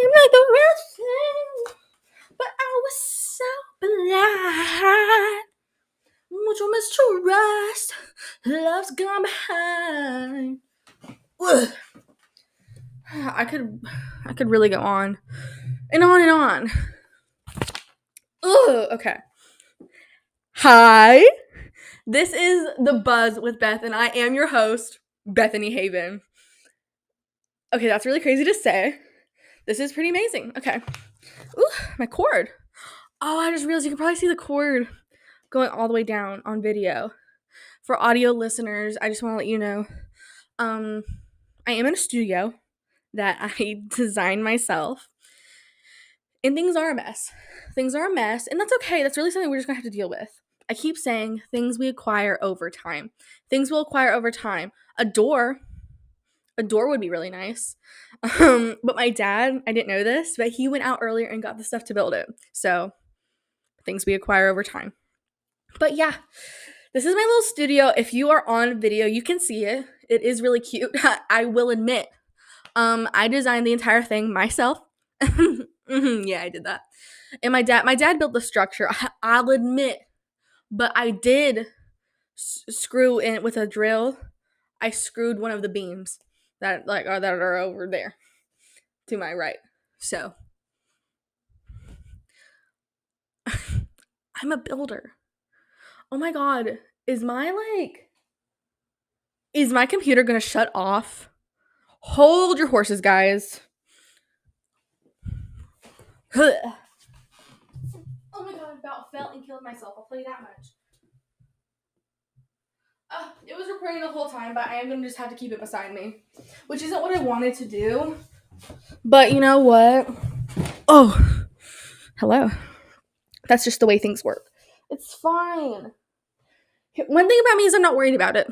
seemed like the real thing, but I was so blind. Mucho mistrust, love's gone behind. Ugh. I could really go on and on and on. Ugh, okay. Hi, this is The Buzz with Beth, and I am your host, Bethany Haven. Okay, that's really crazy to say. This is pretty amazing. Okay. Ooh, my cord. Oh, I just realized you can probably see the cord going all the way down on video. For audio listeners, I just want to let you know, I am in a studio that I designed myself, and things are a mess. Things are a mess, and that's okay. That's really something we're just gonna have to deal with. I keep saying things we acquire over time. Things we'll acquire over time. A door would be really nice. But my dad, I didn't know this, but he went out earlier and got the stuff to build it. So things we acquire over time. But yeah, this is my little studio. If you are on video, you can see it. It is really cute. I will admit. I designed the entire thing myself. Yeah, I did that. And my dad built the structure. I'll admit, but I did screw in with a drill. I screwed one of the beams that are over there to my right. So I'm a builder. Oh my god, is my computer gonna shut off? Hold your horses, guys. Oh my god, I about fell and killed myself. I'll tell you that much. It was recording the whole time, but I am going to just have to keep it beside me. Which isn't what I wanted to do. But you know what? Oh, hello. That's just the way things work. It's fine. One thing about me is I'm not worried about it.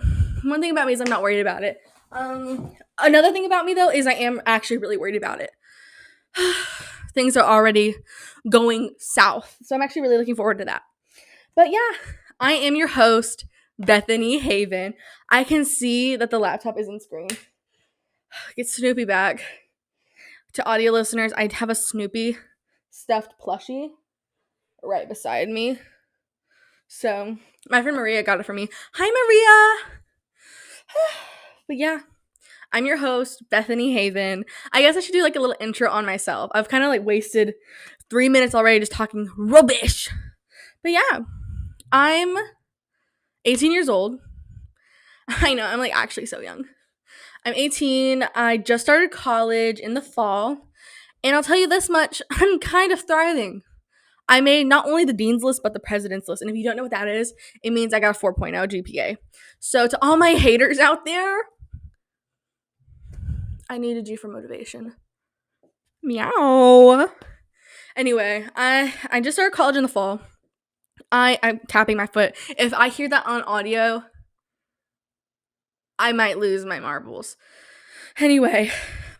Another thing about me, though, is I am actually really worried about it. Things are already going south. So I'm actually really looking forward to that. But yeah, I am your host, Bethany Haven. I can see that the laptop isn't screen. Get Snoopy back. To audio listeners, I have a Snoopy stuffed plushie right beside me. So my friend Maria got it for me. Hi, Maria. But yeah, I'm your host, Bethany Haven. I guess I should do like a little intro on myself. I've kind of like wasted 3 minutes already just talking rubbish. But yeah, I'm 18 years old. I know, I'm like actually so young. I'm 18. I just started college in the fall. And I'll tell you this much, I'm kind of thriving. I made not only the dean's list, but the president's list. And if you don't know what that is, it means I got a 4.0 GPA. So to all my haters out there, I needed you for motivation. Meow. Anyway, I just started college in the fall. I'm tapping my foot. If I hear that on audio, I might lose my marbles. Anyway,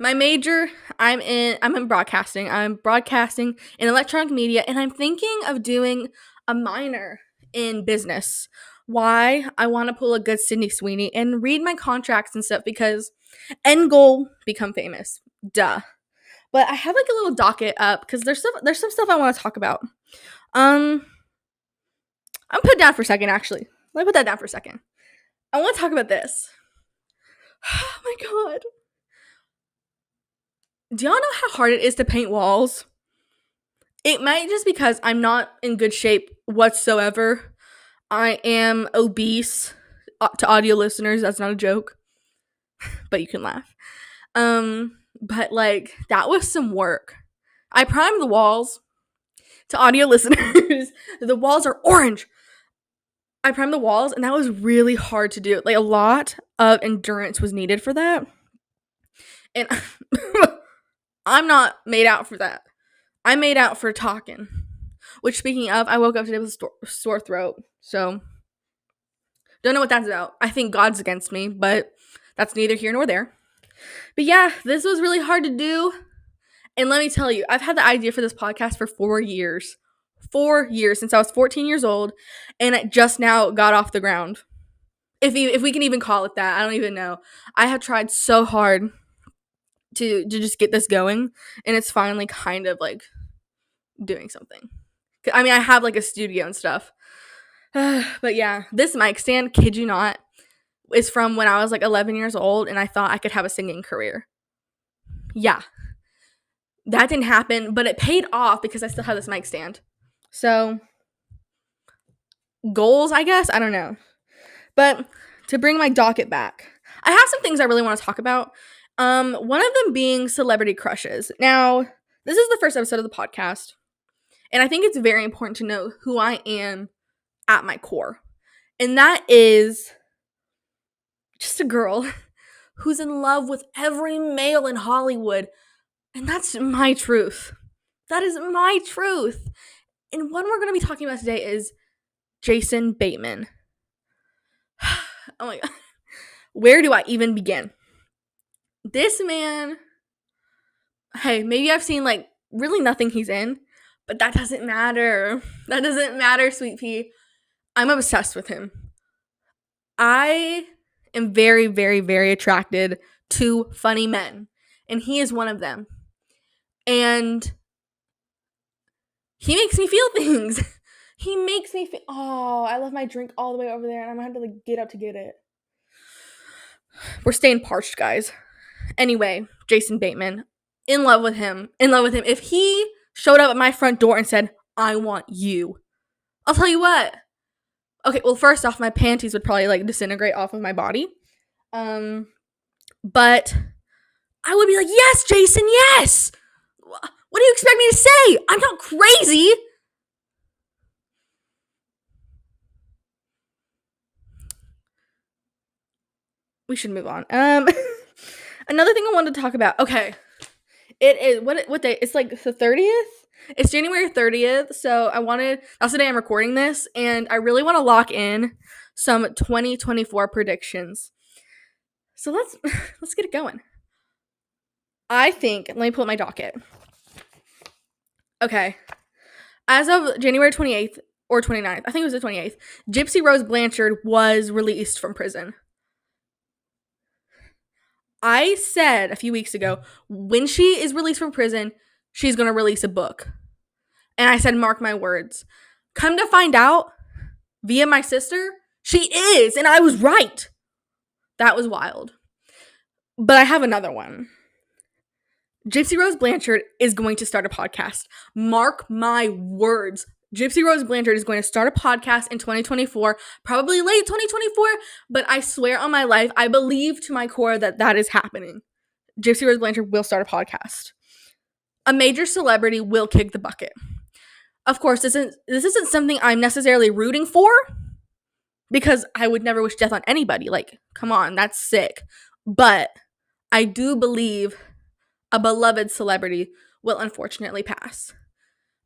my major, I'm in broadcasting. I'm broadcasting in electronic media, and I'm thinking of doing a minor in business. Why? I want to pull a good Sydney Sweeney and read my contracts and stuff because end goal, become famous. Duh. But I have like a little docket up because there's some stuff I want to talk about. I'm put it down for a second, actually. Let me put that down for a second. I want to talk about this. Oh my god. Do y'all know how hard it is to paint walls? It might just because I'm not in good shape whatsoever. I am obese. To audio listeners, that's not a joke. But you can laugh. But like, that was some work. I primed the walls. To audio listeners, the walls are orange. I primed the walls, and that was really hard to do. Like, a lot of endurance was needed for that. And I'm not made out for that. I'm made out for talking. Which, speaking of, I woke up today with a sore throat. So, don't know what that's about. I think God's against me, but that's neither here nor there. But yeah, this was really hard to do. And let me tell you, I've had the idea for this podcast for 4 years. 4 years, since I was 14 years old. And it just now got off the ground. If we can even call it that. I don't even know. I have tried so hard to just get this going, and it's finally kind of like doing something. I mean, I have like a studio and stuff. But yeah, this mic stand, kid you not, is from when I was like 11 years old and I thought I could have a singing career. Yeah. That didn't happen, but it paid off because I still have this mic stand. So, goals, I guess? I don't know. But to bring my docket back, I have some things I really want to talk about. One of them being celebrity crushes. Now, this is the first episode of the podcast, and I think it's very important to know who I am at my core. And that is just a girl who's in love with every male in Hollywood. And that's my truth. That is my truth. And one we're going to be talking about today is Jason Bateman. Oh my God. Where do I even begin? This man, hey, maybe I've seen like really nothing he's in, but that doesn't matter. That doesn't matter, sweet pea. I'm obsessed with him. I am very, very, very attracted to funny men, and he is one of them. And he makes me feel things. He makes me feel, oh, I left my drink all the way over there, and I'm gonna have to like get up to get it. We're staying parched, guys. Anyway, Jason Bateman, in love with him. If he showed up at my front door and said, I want you, I'll tell you what. Okay, well, first off, my panties would probably like disintegrate off of my body. But I would be like, yes, Jason, yes. What do you expect me to say? I'm not crazy. We should move on. Another thing I wanted to talk about. Okay. It is what day? It's like the 30th. It's January 30th. So that's the day I'm recording this, and I really want to lock in some 2024 predictions. So let's get it going. I think, let me pull up my docket. Okay. As of January 28th or 29th, I think it was the 28th, Gypsy Rose Blanchard was released from prison. I said a few weeks ago, when she is released from prison, she's going to release a book. And I said, mark my words. Come to find out, via my sister, she is. And I was right. That was wild. But I have another one. Gypsy Rose Blanchard is going to start a podcast. Mark my words. Gypsy Rose Blanchard is going to start a podcast in 2024, probably late 2024, but I swear on my life, I believe to my core that is happening. Gypsy Rose Blanchard will start a podcast. A major celebrity will kick the bucket. Of course, this isn't something I'm necessarily rooting for, because I would never wish death on anybody. Like, come on, that's sick. But I do believe a beloved celebrity will unfortunately pass.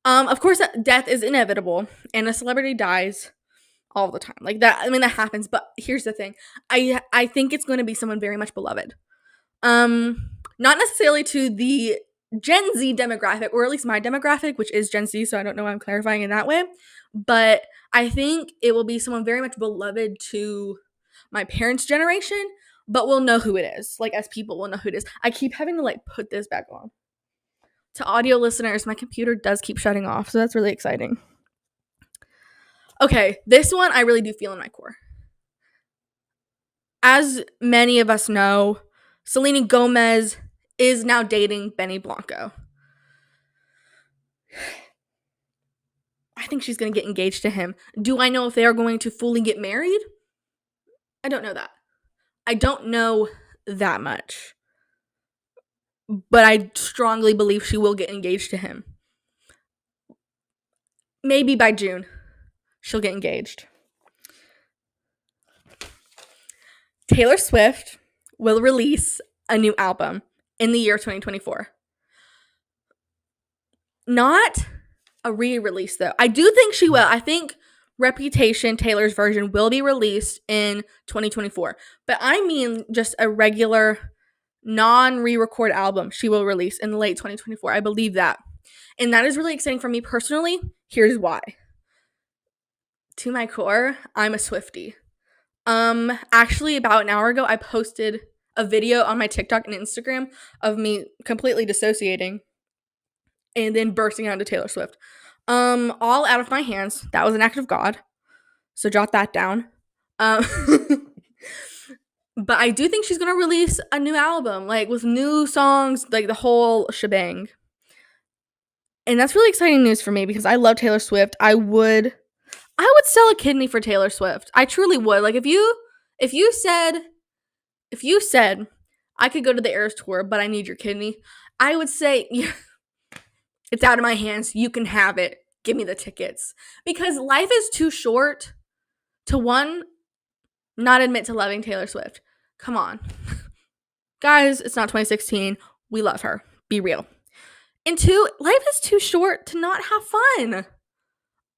Of course, death is inevitable, and a celebrity dies all the time. Like that, I mean, that happens. But here's the thing: I think it's going to be someone very much beloved. Not necessarily to the Gen Z demographic, or at least my demographic, which is Gen Z. So I don't know why I'm clarifying in that way, but I think it will be someone very much beloved to my parents' generation. But we'll know who it is. Like, as people, we'll know who it is. I keep having to like put this back on. To audio listeners, my computer does keep shutting off, so that's really exciting. Okay, this one I really do feel in my core. As many of us know, Selena Gomez is now dating Benny Blanco. I think she's going to get engaged to him. Do I know if they are going to fully get married? I don't know that. I don't know that much. But I strongly believe she will get engaged to him. Maybe by June, she'll get engaged. Taylor Swift will release a new album in the year 2024. Not a re-release, though. I do think she will. I think Reputation, Taylor's version, will be released in 2024. But I mean just a regular non-re-record album she will release in late 2024. I believe that. And that is really exciting for me personally. Here's why. To my core, I'm a Swiftie. Actually, about an hour ago, I posted a video on my TikTok and Instagram of me completely dissociating and then bursting out into Taylor Swift. All out of my hands. That was an act of God. So jot that down. But I do think she's gonna release a new album, like with new songs, like the whole shebang. And that's really exciting news for me because I love Taylor Swift. I would sell a kidney for Taylor Swift. I truly would. Like if you said I could go to the Eras tour, but I need your kidney, I would say, yeah, it's out of my hands. You can have it. Give me the tickets. Because life is too short to, one, not admit to loving Taylor Swift. Come on. Guys, it's not 2016. We love her. Be real. And two, life is too short to not have fun.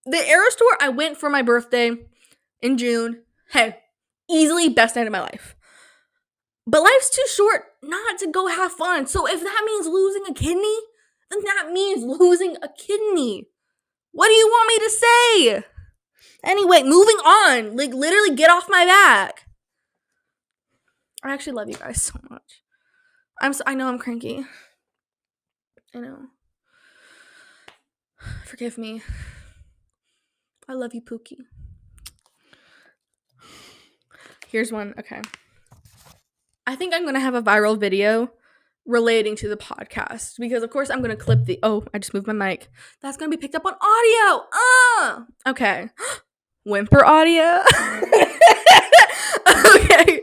The Eras tour, I went for my birthday in June. Hey, easily best night of my life. But life's too short not to go have fun. So if that means losing a kidney, then that means losing a kidney. What do you want me to say? Anyway, moving on. Like, literally get off my back. I actually love you guys so much. I know I'm cranky. I know. Forgive me. I love you, Pookie. Here's one. Okay. I think I'm going to have a viral video relating to the podcast because, of course, I'm going to clip I just moved my mic. That's going to be picked up on audio. Okay. Whimper audio. Okay.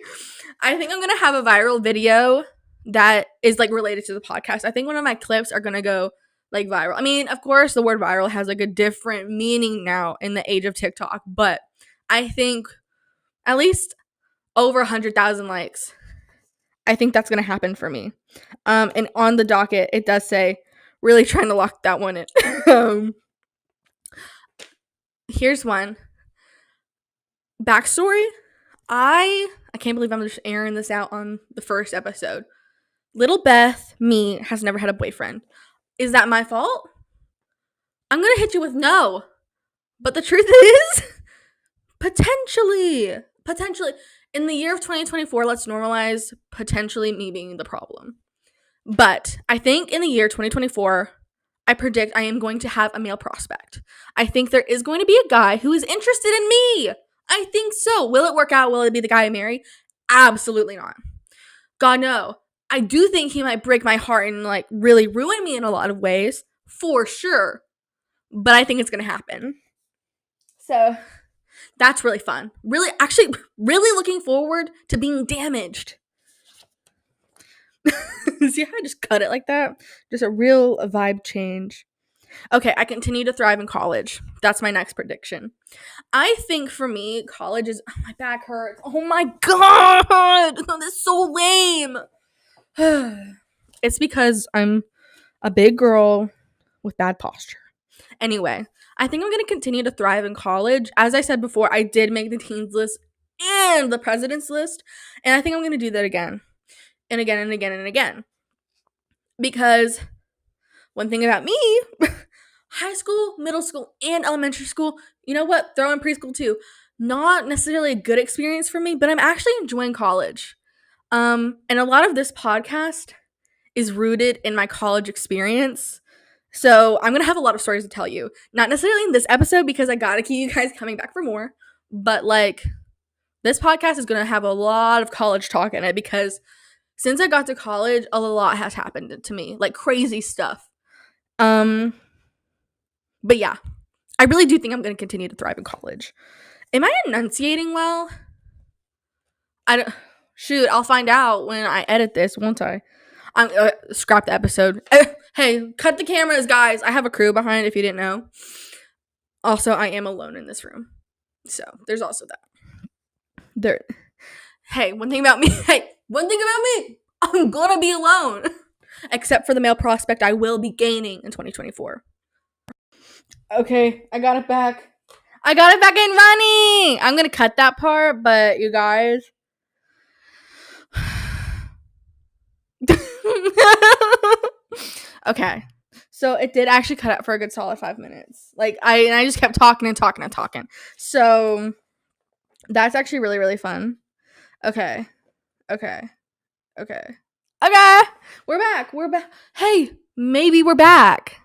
I think I'm going to have a viral video that is, like, related to the podcast. I think one of my clips are going to go, like, viral. I mean, of course, the word viral has, like, a different meaning now in the age of TikTok, but I think at least over 100,000 likes. I think that's going to happen for me. And on the docket, it does say, really trying to lock that one in. Here's one. Backstory. I can't believe I'm just airing this out on the first episode. Little Beth, me, has never had a boyfriend. Is that my fault? I'm going to hit you with no. But the truth is, potentially. In the year of 2024, let's normalize potentially me being the problem. But I think in the year 2024, I predict I am going to have a male prospect. I think there is going to be a guy who is interested in me. I think so. Will it work out? Will it be the guy I marry? Absolutely not. God, no. I do think he might break my heart and, like, really ruin me in a lot of ways. For sure. But I think it's going to happen. So that's really fun. Really looking forward to being damaged. See how I just cut it like that? Just a real vibe change. Okay, I continue to thrive in college. That's my next prediction. I think for me, college is... Oh, my back hurts. Oh my god! That's so lame. It's because I'm a big girl with bad posture. Anyway, I think I'm going to continue to thrive in college. As I said before, I did make the teens list and the president's list. And I think I'm going to do that again. And again and again and again. Because one thing about me, high school, middle school, and elementary school, you know what? Throw in preschool too. Not necessarily a good experience for me, but I'm actually enjoying college. And a lot of this podcast is rooted in my college experience. So I'm going to have a lot of stories to tell you. Not necessarily in this episode because I got to keep you guys coming back for more. But, like, this podcast is going to have a lot of college talk in it because since I got to college, a lot has happened to me. Like, crazy stuff. But yeah, I really do think I'm going to continue to thrive in college. Am I enunciating well? I'll find out when I edit this, won't I? Scrap the episode. Hey, cut the cameras, guys. I have a crew behind if you didn't know. Also, I am alone in this room. So, there's also that. One thing about me. I'm gonna be alone. Except for the male prospect I will be gaining in 2024. Okay, I got it back. I got it back in running. I'm gonna cut that part, but you guys. Okay, so it did actually cut out for a good solid 5 minutes. Like, I just kept talking. So that's actually really, really fun. Okay. Okay. We're back. Hey, maybe we're back.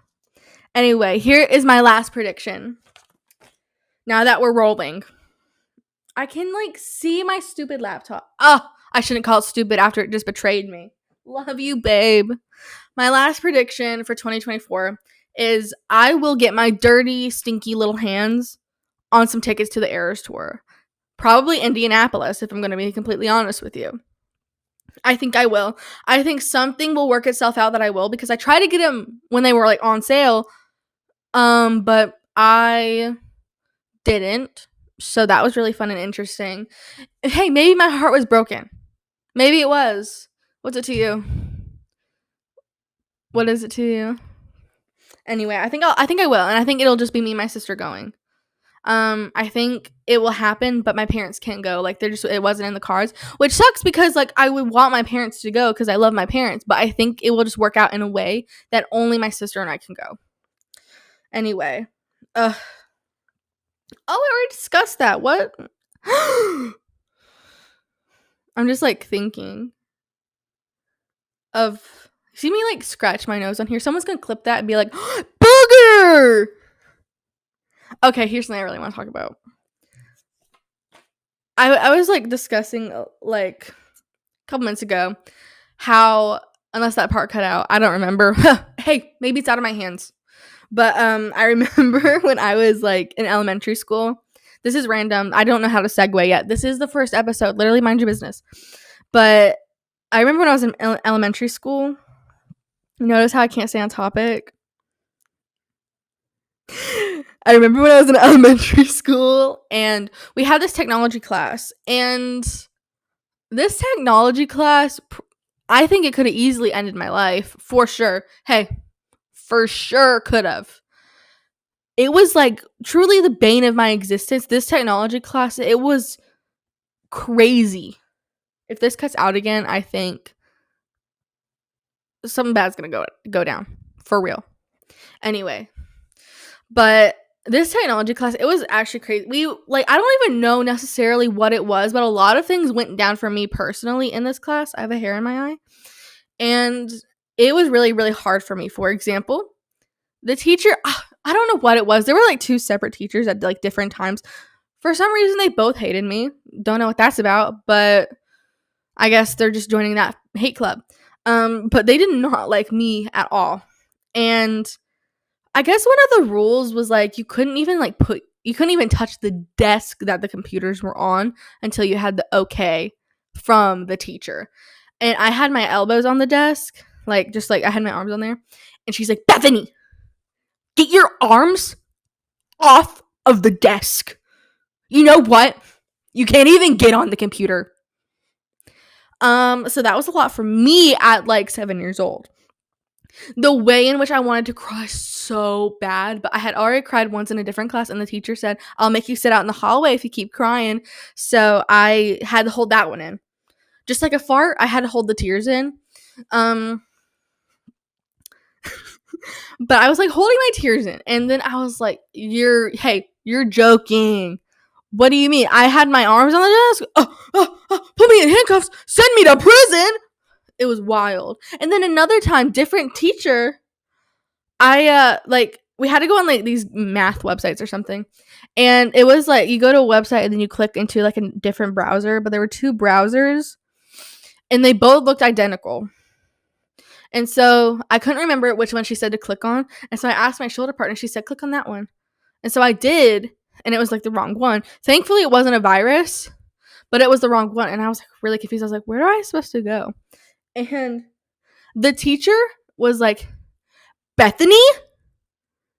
Anyway, here is my last prediction. Now that we're rolling, I can see my stupid laptop. Oh, I shouldn't call it stupid after it just betrayed me. Love you, babe. My last prediction for 2024 is I will get my dirty, stinky little hands on some tickets to the Eras Tour. Probably Indianapolis, if I'm going to be completely honest with you. I think I will. I think something will work itself out that I will, because I tried to get them when they were on sale, but I didn't. So that was really fun and interesting. Hey, maybe my heart was broken. Maybe it was. What's it to you? What is it to you? Anyway, I think I will, and I think it'll just be me and my sister going. I think it will happen, but my parents can't go. It wasn't in the cards, which sucks because I would want my parents to go because I love my parents, but I think it will just work out in a way that only my sister and I can go. Anyway, I already discussed that. What? I'm just thinking of. See me scratch my nose on here. Someone's gonna clip that and be like, booger. Okay, here's something I really want to talk about. I was discussing a couple minutes ago how, unless that part cut out, I don't remember. Hey, maybe it's out of my hands. But I remember when I was in elementary school. This is random. I don't know how to segue yet. This is the first episode. Literally mind your business. But I remember when I was in elementary school. Notice how I can't stay on topic? I remember when I was in elementary school and we had this technology class, and this technology class, I think it could have easily ended my life, for sure. Hey, for sure could have. It was truly the bane of my existence. This technology class, it was crazy. If this cuts out again, I think something bad's gonna go down, for real. Anyway, but this technology class, it was actually crazy. I don't even know necessarily what it was, but a lot of things went down for me personally in this class. I have a hair in my eye. And it was really, really hard for me. For example, the teacher, I don't know what it was. There were two separate teachers at different times. For some reason, they both hated me. Don't know what that's about, but I guess they're just joining that hate club. But they did not like me at all. And I guess one of the rules was you couldn't even touch the desk that the computers were on until you had the okay from the teacher. And I had my elbows on the desk, I had my arms on there. And she's like, Bethany, get your arms off of the desk. You know what? You can't even get on the computer. So that was a lot for me at 7 years old. The way in which I wanted to cry so bad, but I had already cried once in a different class, and the teacher said, I'll make you sit out in the hallway if you keep crying. So I had to hold that one in. Just like a fart, I had to hold the tears in. But I was holding my tears in, and then I was like, you're joking. What do you mean? I had my arms on the desk. Put me in handcuffs. Send me to prison. It was wild. And then another time, different teacher, I we had to go on these math websites or something, and it was you go to a website and then you click into a different browser, but there were two browsers and they both looked identical, and so I couldn't remember which one she said to click on, and so I asked my shoulder partner. She said click on that one, and so I did, and it was the wrong one. Thankfully it wasn't a virus, but it was the wrong one, and I was really confused. I was where am I supposed to go? And the teacher was Bethany,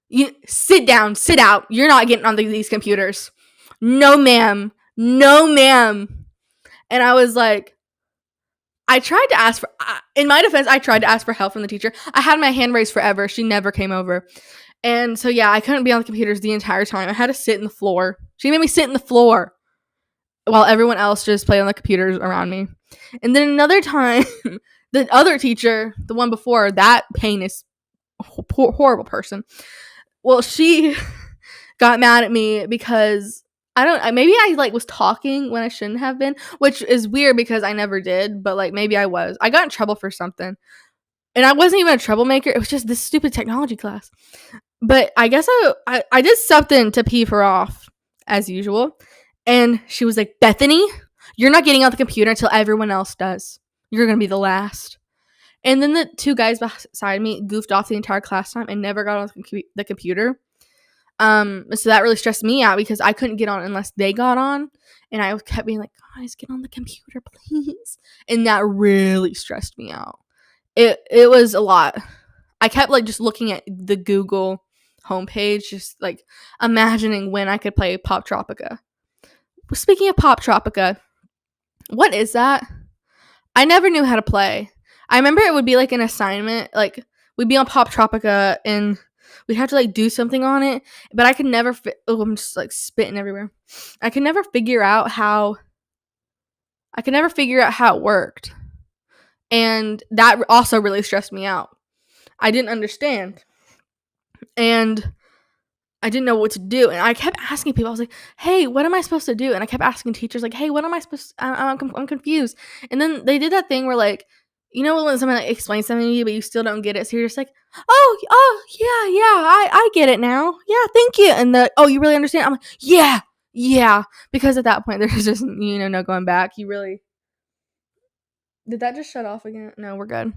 you sit down, sit out. You're not getting on these computers. No, ma'am. No, ma'am. And I was I tried to ask for, in my defense, I tried to ask for help from the teacher. I had my hand raised forever. She never came over. And so, yeah, I couldn't be on the computers the entire time. I had to sit in the floor. She made me sit in the floor while everyone else just played on the computers around me. And then another time, the other teacher, the one before, that heinous, horrible person, well, she got mad at me because maybe I like was talking when I shouldn't have been, which is weird because I never did, but like maybe I was. I got in trouble for something. And I wasn't even a troublemaker. It was just this stupid technology class. But I guess I did something to peeve her off, as usual. And she was like, Bethany, you're not getting on the computer until everyone else does. You're going to be the last. And then the two guys beside me goofed off the entire class time and never got on the computer. So that really stressed me out because I couldn't get on unless they got on. And I kept being like, guys, get on the computer, please. And that really stressed me out. It was a lot. I kept like just looking at the Google homepage, just like imagining when I could play Pop Tropica. Speaking of Pop Tropica, what is that? I never knew how to play. I remember it would be like an assignment, like we'd be on Pop Tropica and we'd have to like do something on it, but I could never I'm just like spitting everywhere. I could never figure out how it worked. And that also really stressed me out. I didn't understand. And I didn't know what to do. And I kept asking people, I was like, hey, what am I supposed to do? And I kept asking teachers, like, hey, what am I supposed to, I'm confused. And then they did that thing where, like, you know when someone like, explains something to you, but you still don't get it. So you're just like, oh, yeah, I get it now. Yeah, thank you. And you really understand? I'm like, yeah. Because at that point, there's just, no going back. You really, did that just shut off again? No, we're good.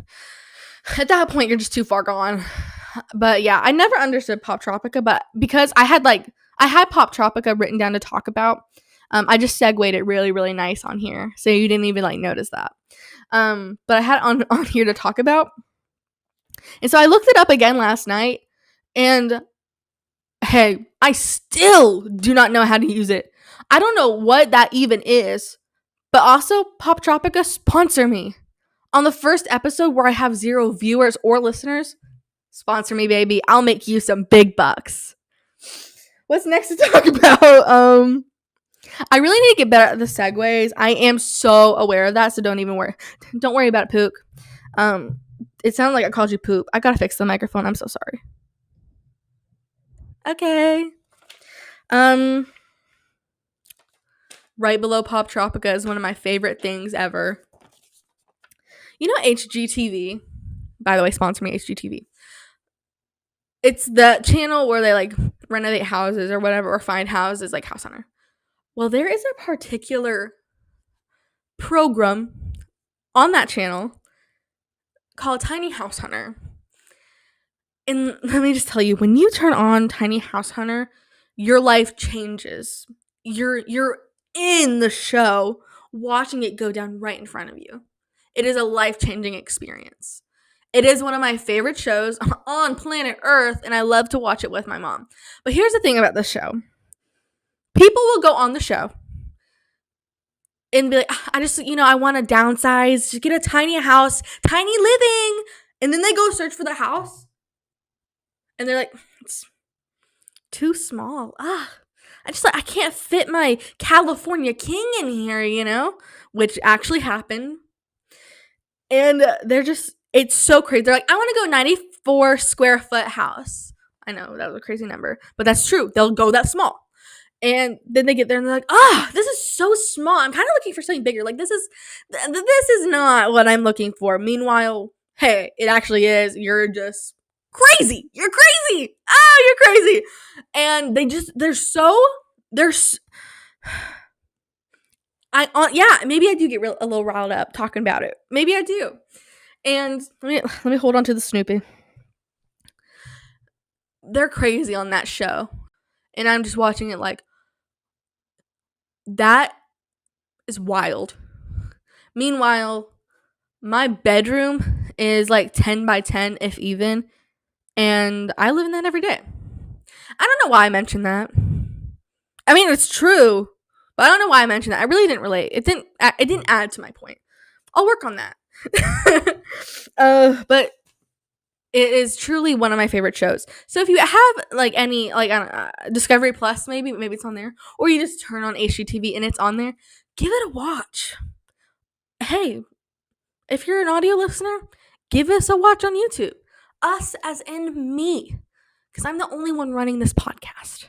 At that point, you're just too far gone. But yeah, I never understood Pop Tropica, but because I had Pop Tropica written down to talk about, I just segued it really, really nice on here. So you didn't even like notice that. But I had it on here to talk about. And so I looked it up again last night and hey, I still do not know how to use it. I don't know what that even is, but also Pop Tropica sponsor me. On the first episode where I have 0 viewers or listeners, sponsor me, baby. I'll make you some big bucks. What's next to talk about? I really need to get better at the segues. I am so aware of that, so don't even worry. Don't worry about it, Pook. It sounded like I called you Poop. I gotta fix the microphone. I'm so sorry. Okay. Right below Pop Tropica is one of my favorite things ever. You know HGTV? By the way, sponsor me, HGTV. It's the channel where they like renovate houses or whatever, or find houses like House Hunter. Well, there is a particular program on that channel called Tiny House Hunter. And let me just tell you, when you turn on Tiny House Hunter, your life changes. You're in the show watching it go down right in front of you. It is a life-changing experience. It is one of my favorite shows on planet Earth, and I love to watch it with my mom. But here's the thing about this show. People will go on the show and be like, I just, I want to downsize, just get a tiny house, tiny living. And then they go search for the house. And they're like, it's too small. I can't fit my California king in here, which actually happened. And it's so crazy. They're like, I want to go 94 square foot house. I know that was a crazy number, but that's true. They'll go that small. And then they get there and they're like, this is so small. I'm kind of looking for something bigger. Like, this is not what I'm looking for. Meanwhile, hey, it actually is. You're just crazy. You're crazy. You're crazy. And maybe I do get a little riled up talking about it. Maybe I do. And let me hold on to the Snoopy. They're crazy on that show. And I'm just watching it like, that is wild. Meanwhile, my bedroom is like 10 by 10, if even. And I live in that every day. I don't know why I mentioned that. I mean, it's true. But I don't know why I mentioned that. I really didn't relate. It didn't add to my point. I'll work on that. But it is truly one of my favorite shows. So if you have like any Discovery Plus, maybe it's on there, or you just turn on HGTV and it's on there, give it a watch. Hey, if you're an audio listener, give us a watch on YouTube. Us as in me, because I'm the only one running this podcast.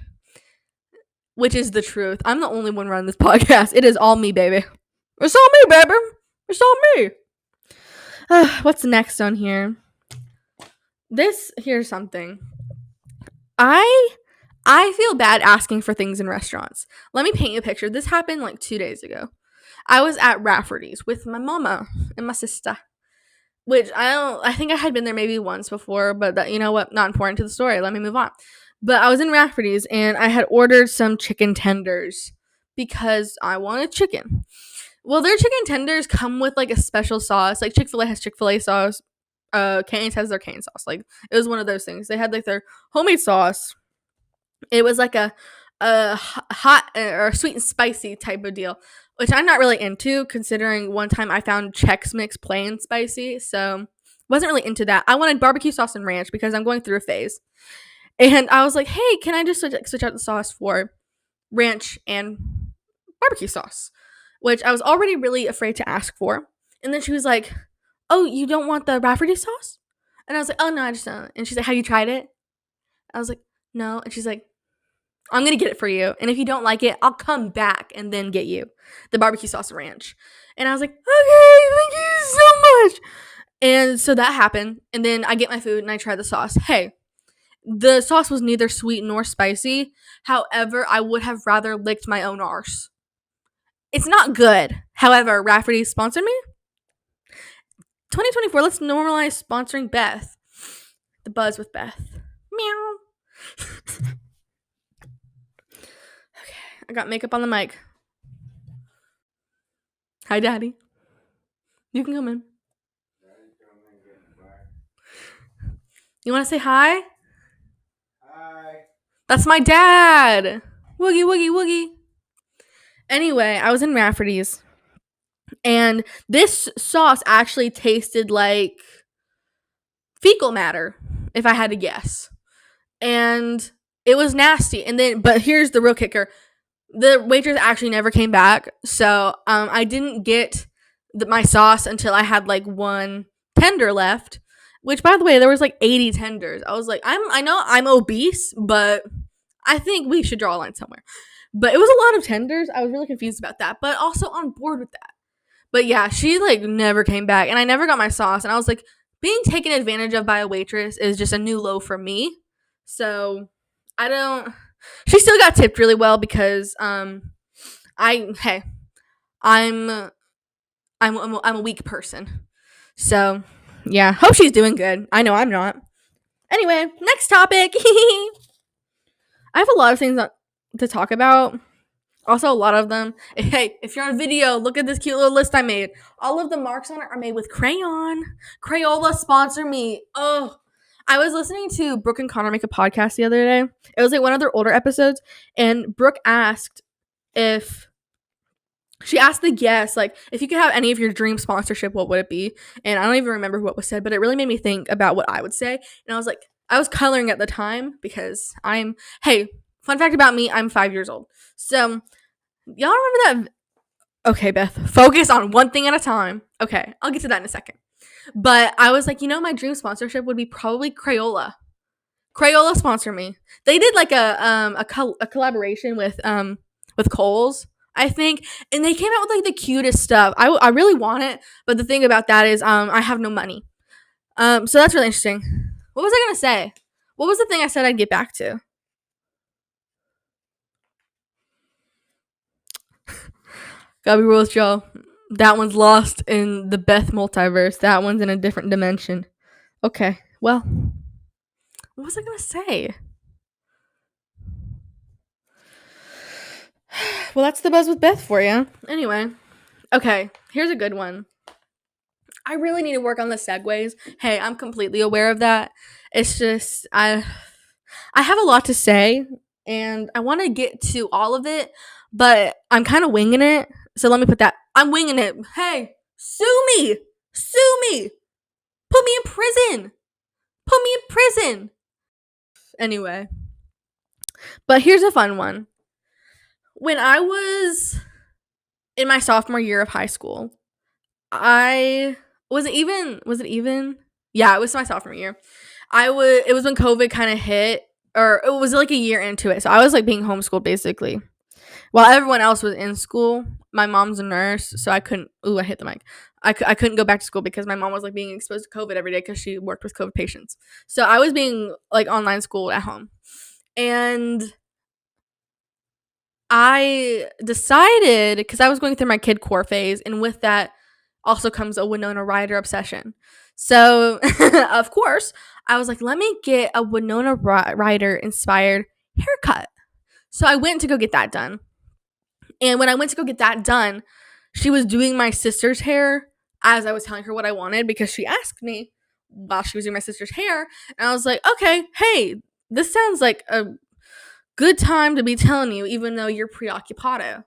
which is the truth. I'm the only one running this podcast. It is all me, baby. It's all me, baby. It's all me. What's next on here? Here's something. I feel bad asking for things in restaurants. Let me paint you a picture. This happened like 2 days ago. I was at Rafferty's with my mama and my sister, which I think I had been there maybe once before, but that, you know what? Not important to the story. Let me move on. But I was in Rafferty's and I had ordered some chicken tenders because I wanted chicken. Well, their chicken tenders come with like a special sauce. Like Chick-fil-A has Chick-fil-A sauce. Cane's has their cane sauce. Like it was one of those things. They had like their homemade sauce. It was like a hot or sweet and spicy type of deal, which I'm not really into, considering one time I found Chex Mix plain spicy, so wasn't really into that. I wanted barbecue sauce and ranch because I'm going through a phase. And I was like, hey, can I just switch out the sauce for ranch and barbecue sauce? Which I was already really afraid to ask for. And then she was like, oh, you don't want the Rafferty sauce? And I was like, oh, no, I just don't. And she's like, have you tried it? I was like, no. And she's like, I'm going to get it for you. And if you don't like it, I'll come back and then get you the barbecue sauce and ranch. And I was like, okay, thank you so much. And so that happened. And then I get my food and I try the sauce. Hey, the sauce was neither sweet nor spicy. However, I would have rather licked my own arse. It's not good. However, Rafferty sponsored me. 2024, let's normalize sponsoring Beth. The Buzz with Beth. Meow. Okay, I got makeup on the mic. Hi, Daddy. You can come in. You want to say hi? Hi. That's my dad. Woogie, woogie, woogie. Anyway, I was in Rafferty's. And this sauce actually tasted like fecal matter, if I had to guess. And it was nasty. And then, but here's the real kicker. The waitress actually never came back. So I didn't get my sauce until I had like one tender left. Which, by the way, there was like 80 tenders. I was like, I know I'm obese, but I think we should draw a line somewhere. But it was a lot of tenders. I was really confused about that, but also on board with that. But yeah, she like never came back, and I never got my sauce. And I was like, being taken advantage of by a waitress is just a new low for me. So I don't. She still got tipped really well because I'm a weak person. So yeah, hope she's doing good. I know I'm not. Anyway, next topic. I have a lot of things to talk about. Also, a lot of them. Hey, if you're on video, look at this cute little list I made. All of the marks on it are made with crayon. Crayola, sponsor me. Oh, I was listening to Brooke and Connor make a podcast the other day. It was like one of their older episodes, and Brooke asked she asked the guest, like, if you could have any of your dream sponsorship, what would it be? And I don't even remember what was said, but it really made me think about what I would say. And I was like, I was coloring at the time because hey, fun fact about me, I'm 5 years old. So, y'all remember that? Okay, Beth, focus on one thing at a time. Okay, I'll get to that in a second. But I was like, my dream sponsorship would be probably Crayola. Crayola sponsor me. They did like a collaboration with Kohl's, I think, and they came out with like the cutest stuff. I really want it, but the thing about that is I have no money. So that's really interesting. What was I gonna say? What was the thing I said I'd get back to? Gotta be real with y'all. That one's lost in the Beth multiverse. That one's in a different dimension. Okay, well, what was I gonna say? Well, that's the Buzz with Beth for you. Anyway, okay, here's a good one. I really need to work on the segues. Hey, I'm completely aware of that. It's just I have a lot to say, and I want to get to all of it, but I'm kind of winging it. So let me put that. I'm winging it. Hey, sue me. Sue me. Put me in prison. Put me in prison. Anyway, but here's a fun one. When I was in my sophomore year of high school, was it even? Yeah, it was my sophomore year. It was when COVID kind of hit, or it was like a year into it. So I was like being homeschooled basically. While everyone else was in school, my mom's a nurse, so I couldn't. Ooh, I hit the mic. I couldn't go back to school because my mom was like being exposed to COVID every day because she worked with COVID patients. So I was being like online school at home, and I decided because I was going through my kid core phase, and with that also comes a Winona Ryder obsession. So of course, I was like, let me get a Winona Ryder inspired haircut. So I went to go get that done. And when I went to go get that done, she was doing my sister's hair as I was telling her what I wanted because she asked me while she was doing my sister's hair. And I was like, okay, hey, this sounds like a good time to be telling you, even though you're preoccupado.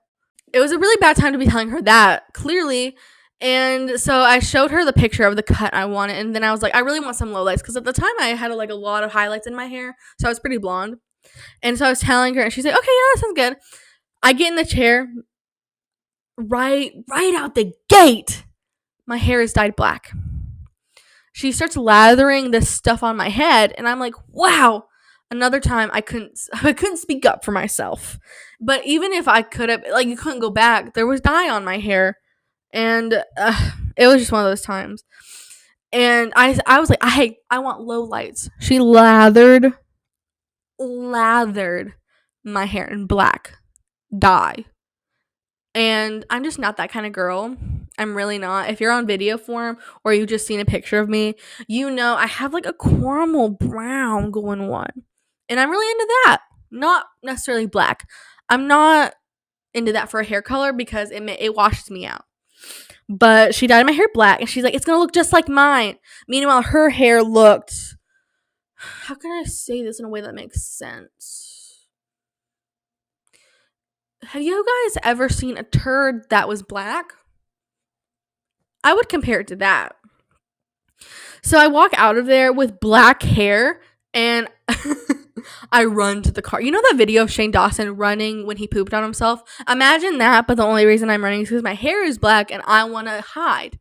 It was a really bad time to be telling her that, clearly. And so I showed her the picture of the cut I wanted. And then I was like, I really want some lowlights because at the time I had like a lot of highlights in my hair. So I was pretty blonde. And so I was telling her, and she's like, okay, yeah, that sounds good. I get in the chair. Right out the gate, my hair is dyed black. She starts lathering this stuff on my head, and I'm like, wow. Another time I couldn't speak up for myself. But even if I could have, like, you couldn't go back. There was dye on my hair, and it was just one of those times. And I was like, I want low lights. She lathered my hair in black dye. And I'm just not that kind of girl. I'm really not. If you're on video form or you've just seen a picture of me, you know I have like a caramel brown going on. And I'm really into that. Not necessarily black. I'm not into that for a hair color because it washes me out. But she dyed my hair black and she's like, it's going to look just like mine. Meanwhile, her hair looked... How can I say this in a way that makes sense? Have you guys ever seen a turd that was black? I would compare it to that. So I walk out of there with black hair and I run to the car. You know that video of Shane Dawson running when he pooped on himself? Imagine that, but the only reason I'm running is because my hair is black and I want to hide.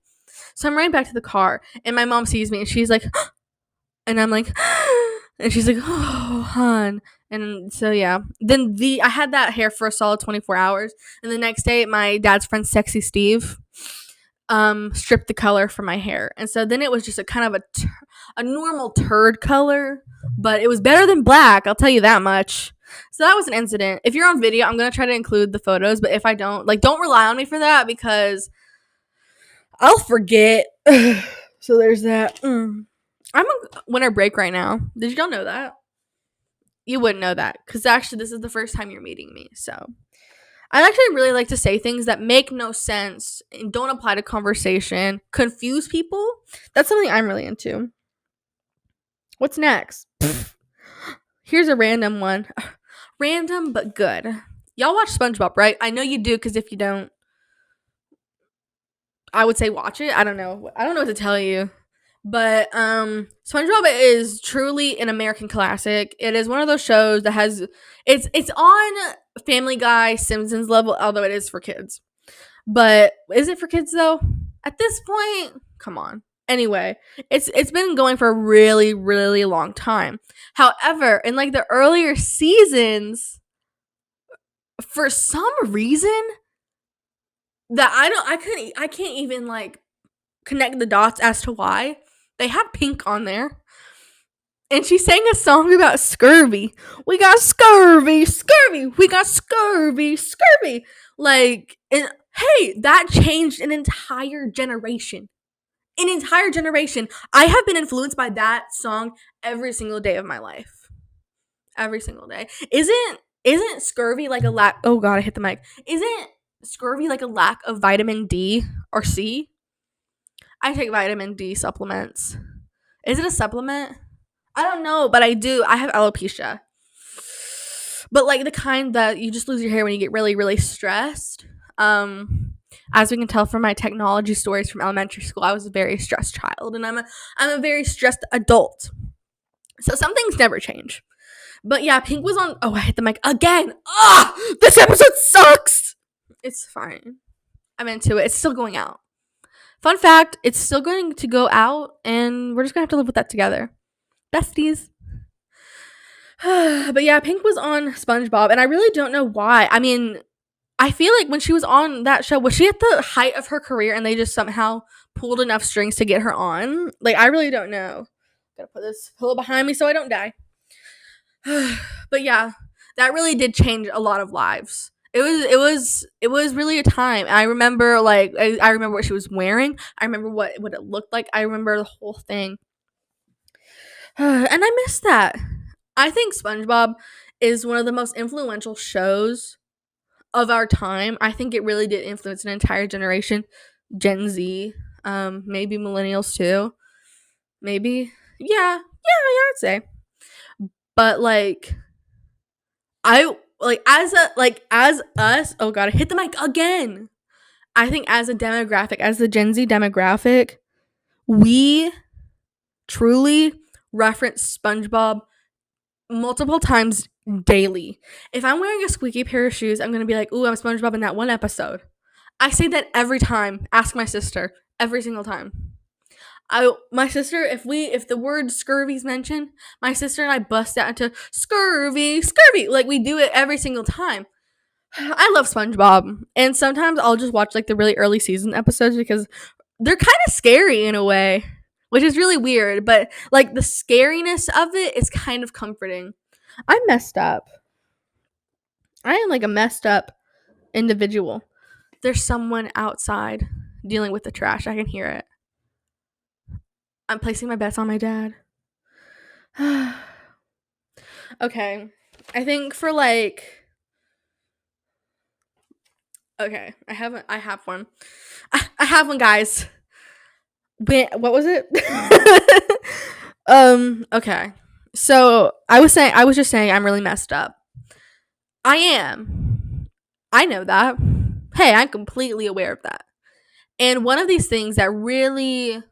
So I'm running back to the car and my mom sees me and she's like, and I'm like, and she's like, oh, hon. And so, yeah. Then I had that hair for a solid 24 hours. And the next day, my dad's friend, Sexy Steve, stripped the color from my hair. And so then it was just a kind of a normal turd color. But it was better than black, I'll tell you that much. So that was an incident. If you're on video, I'm going to try to include the photos. But if I don't, like, don't rely on me for that because I'll forget. So there's that. I'm on winter break right now. Did y'all know that? You wouldn't know that because actually this is the first time you're meeting me. So I actually really like to say things that make no sense and don't apply to conversation, confuse people. That's something I'm really into. What's next? Here's a random one. Random but good. Y'all watch SpongeBob, right? I know you do because if you don't, I would say watch it. I don't know what to tell you. But SpongeBob is truly an American classic. It is one of those shows that has it's on Family Guy, Simpsons level, although it is for kids. But is it for kids though? At this point, come on. Anyway, it's been going for a really, really long time. However, in like the earlier seasons, for some reason that I can't even like connect the dots as to why. They have Pink on there. And she sang a song about scurvy. We got scurvy, scurvy. We got scurvy, scurvy. Like, and hey, that changed an entire generation. An entire generation. I have been influenced by that song every single day of my life. Every single day. Isn't scurvy like a lack... Oh, God, I hit the mic. Isn't scurvy like a lack of vitamin D or C? I take vitamin D supplements. Is it a supplement? I don't know, but I do. I have alopecia. But like the kind that you just lose your hair when you get really, really stressed. As we can tell from my technology stories from elementary school, I was a very stressed child and I'm a very stressed adult. So some things never change. But yeah, Pink was on... Oh, I hit the mic again. This episode sucks. It's fine. I'm into it. It's still going out. Fun fact, it's still going to go out, and we're just going to have to live with that together. Besties. But yeah, Pink was on SpongeBob, and I really don't know why. I mean, I feel like when she was on that show, was she at the height of her career and they just somehow pulled enough strings to get her on? Like, I really don't know. Gotta put this pillow behind me so I don't die. But yeah, that really did change a lot of lives. It was really a time. I remember I remember what she was wearing. I remember what it looked like. I remember the whole thing. And I miss that. I think SpongeBob is one of the most influential shows of our time. I think it really did influence an entire generation, Gen Z, maybe millennials too. Maybe. Yeah, I'd say. But I as us, oh god, I hit the mic again. I think as a demographic, as the Gen Z demographic, we truly reference SpongeBob multiple times daily. If I'm wearing a squeaky pair of shoes, I'm gonna be like, ooh, I'm SpongeBob in that one episode. I say that every time. Ask my sister. Every single time. My sister, if the word scurvy's mentioned, my sister and I bust out into scurvy. Like we do it every single time. I love SpongeBob, and sometimes I'll just watch like the really early season episodes because they're kind of scary in a way, which is really weird. But like the scariness of it is kind of comforting. I messed up. I am like a messed up individual. There's someone outside dealing with the trash. I can hear it. I'm placing my bets on my dad. Okay. I think for okay, I have one. I have one, guys. What was it? Okay. So, I was just saying I'm really messed up. I am. I know that. Hey, I'm completely aware of that. And one of these things that really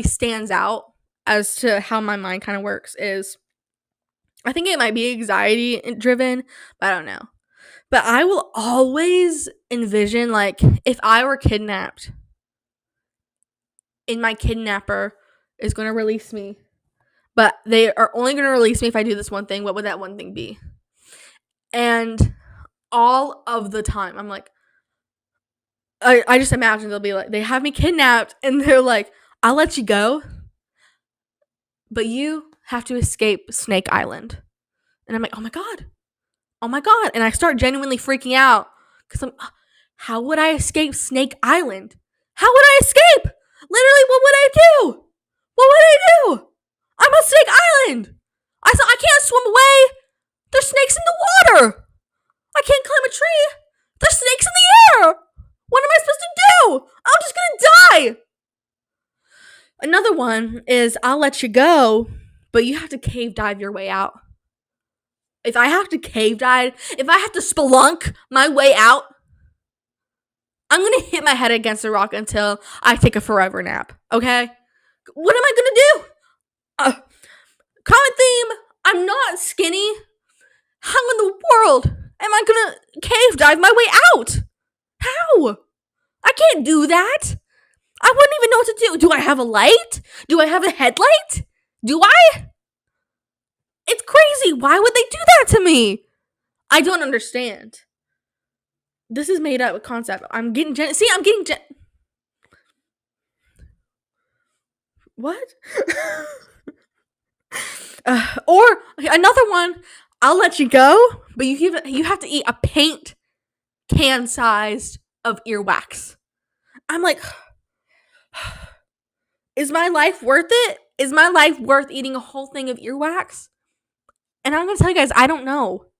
stands out as to how my mind kind of works is I think it might be anxiety driven, but I don't know. But I will always envision like if I were kidnapped and my kidnapper is going to release me, but they are only going to release me if I do this one thing, what would that one thing be? And all of the time, I'm like, I just imagine they'll be like, they have me kidnapped and they're like, I'll let you go, but you have to escape Snake Island. And I'm like, oh my God. And I start genuinely freaking out because how would I escape Snake Island? How would I escape? Literally, what would I do? I'm on Snake Island. I can't swim away. There's snakes in the water. I can't climb a tree. There's snakes in the air. What am I supposed to do? I'm just gonna die. Another one is I'll let you go, but you have to cave dive your way out. If I have to cave dive, if I have to spelunk my way out, I'm gonna hit my head against a rock until I take a forever nap. Okay? What am I gonna do? Common theme. I'm not skinny. How in the world am I gonna cave dive my way out? How? I can't do that. I wouldn't even know what to do. Do I have a light? Do I have a headlight? Do I? It's crazy. Why would they do that to me? I don't understand. This is made up concept. I'm getting what? Or another one. I'll let you go, but you have to eat a paint can sized of earwax. I'm like, is my life worth it? Is my life worth eating a whole thing of earwax? And I'm gonna tell you guys, I don't know.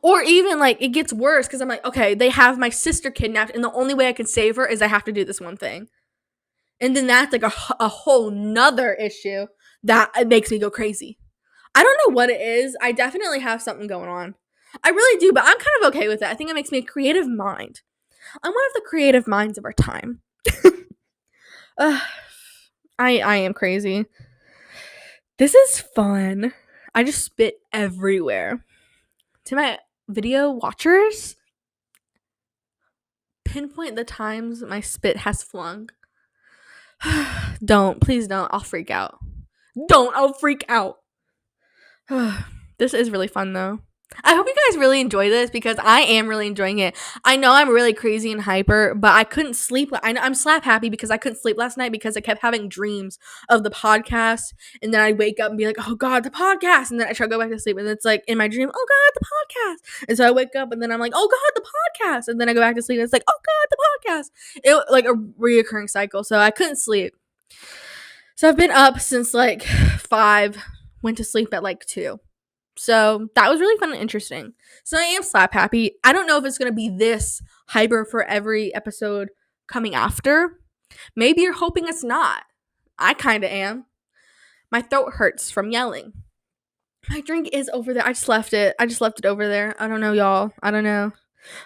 Or even like it gets worse because I'm like, okay, they have my sister kidnapped, and the only way I can save her is I have to do this one thing. And then that's like a whole nother issue that makes me go crazy. I don't know what it is. I definitely have something going on. I really do, but I'm kind of okay with it. I think it makes me a creative mind. I'm one of the creative minds of our time. I am crazy. This is fun. I just spit everywhere. To my video watchers, pinpoint the times my spit has flung. Please don't. I'll freak out. Don't. I'll freak out. This is really fun, though. I hope you guys really enjoy this because I am really enjoying it. I know I'm really crazy and hyper, but I couldn't sleep. I know I'm slap happy because I couldn't sleep last night because I kept having dreams of the podcast, and then I'd wake up and be like, "Oh God, the podcast!" And then I try to go back to sleep, and it's like in my dream, "Oh God, the podcast!" And so I wake up, and then I'm like, "Oh God, the podcast!" And then I go back to sleep, and it's like, "Oh God, the podcast!" It like a reoccurring cycle. So I couldn't sleep. So I've been up since like 5, went to sleep at like 2. So that was really fun and interesting. So I am slap happy. I don't know if it's going to be this hyper for every episode coming after. Maybe you're hoping it's not. I kind of am. My throat hurts from yelling. My drink is over there. I just left it over there. I don't know, y'all. I don't know.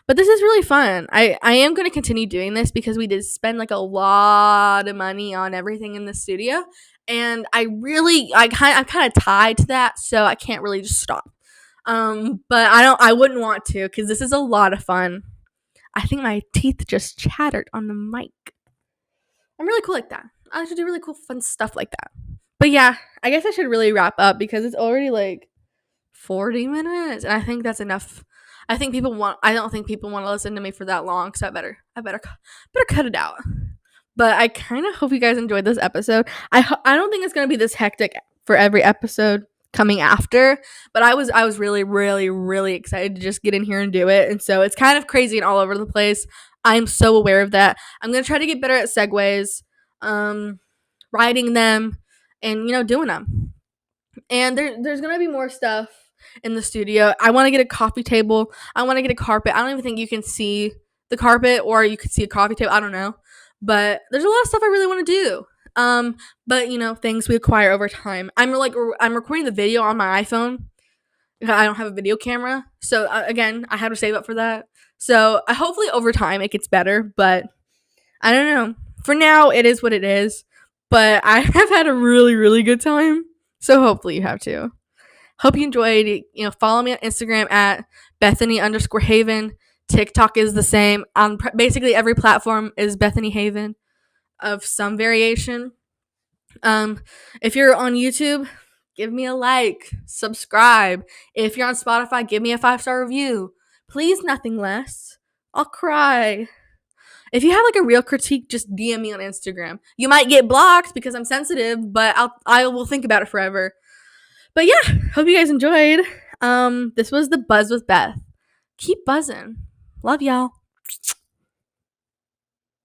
But this is really fun. I am going to continue doing this because we did spend like a lot of money on everything in the studio. And I'm kind of tied to that, so I can't really just stop. But I wouldn't want to because this is a lot of fun. I think my teeth just chattered on the mic. I'm really cool like that. I like to do really cool, fun stuff like that. But yeah, I guess I should really wrap up because it's already like 40 minutes, and I think that's enough. I don't think people want to listen to me for that long, so I better cut it out. But I kind of hope you guys enjoyed this episode. I don't think it's going to be this hectic for every episode coming after, but I was really, really, really excited to just get in here and do it. And so it's kind of crazy and all over the place. I'm so aware of that. I'm going to try to get better at segues, writing them, and, doing them. And there's going to be more stuff in the studio. I want to get a coffee table. I want to get a carpet. I don't even think you can see the carpet, or you could see a coffee table. I don't know. But there's a lot of stuff I really want to do. But things we acquire over time. I'm recording the video on my iPhone. I don't have a video camera, so again, I have to save up for that. So hopefully over time it gets better, but I don't know. For now, it is what it is. But I have had a really, really good time. So hopefully you have too. Hope you enjoyed. Follow me on Instagram at Bethany_Haven. TikTok is the same. Basically every platform is Bethany Haven of some variation. If you're on YouTube, give me a like, subscribe. If you're on Spotify, give me a 5-star review. Please, nothing less. I'll cry. If you have like a real critique, just DM me on Instagram. You might get blocked because I'm sensitive, but I will think about it forever. But yeah, hope you guys enjoyed. This was the Buzz with Beth. Keep buzzing. Love y'all.